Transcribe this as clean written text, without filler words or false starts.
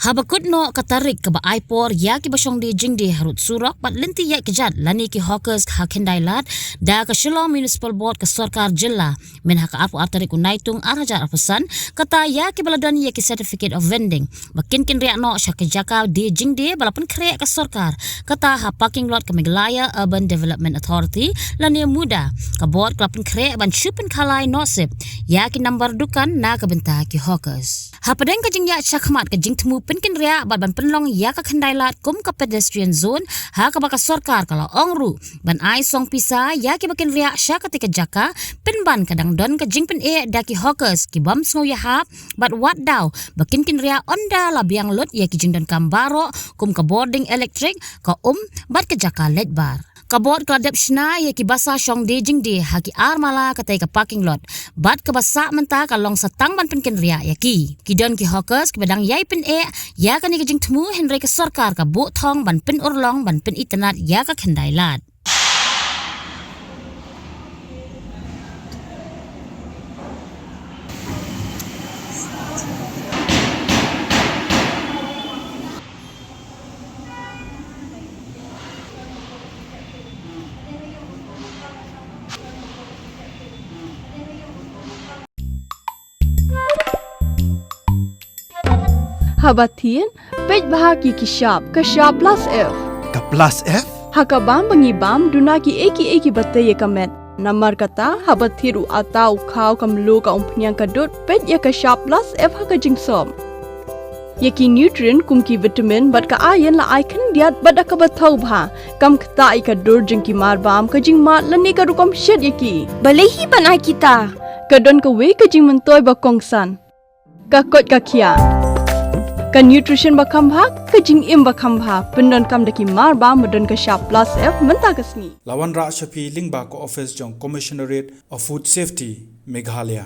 Habakut no katarik ke ba aipor ya ki basong di jing di harut surok pat lenti ya kejat lani ki hawkers ha kendailat da ke Shillong Municipal Board ke Sarkar Jilla men ha ka apu atarik unaitung arajar pesan kata ya ki baladan ya ki certificate of vending makin kin riak no syak jakau di jing di balapun krek ke Sarkar kata ha parking lot ke Meghalaya Urban Development Authority lani MUDA ke board kelapun krek ban chupen Khalai Nohsib ya ki number Dukan na ke Bynta ki hawkers ha padang ke jing ya chakmat ke jing temu penkin ria bat ban penlong ya ka kendailat kum ka pedestrian zone ha ka baka Sarkar kalau ongru ban ai song pisa ya ki bakin ria sya ketika jaka penban kadang don ka jing pen e daki hawkers ki bam sngo ya hap bat wat daw bakin kin ria onda la biang lot ya ki jing don kambaro kum ka boarding electric ka bat ke jaka let bar kabot kladep shna ya ki basa shong de jing de ha ki armala katai ka parking lot bat ka basa menta ka long satang ban penkin ria ya ki don ki hawkers ki badang yai pen e ya ka ni ka jing temu henry ka Sarkar ka bu thong ban pen urlong ban pen internet ya ka kendailat Habatin, pej bahagi ki shop plus F. Ka plus F? Hakabam bangi bam dunaki eki batay kamet. Namar kata habatiru atau kau kamlu ka umpnyang kadut pej ya ka shop plus F haka jingsom. Yaki nutrient kum ki vitamin bat ka ayan la icon diat bat ka batau bha kam kata ai ka dur jing ki mar bam ka jing mat lani ka rukom shed yaki. Balehi banai kita. Kadon ka we ka jing mentoy ba kongsan. Ka kot ka kia. Ka nutrition bakam bha ka jing im bakam bha pendon kam daki mar ba modon ka shop plus F menta kasni Lawan Ra Shafi Lingba ko office jong Commissionerate of Food Safety Meghalaya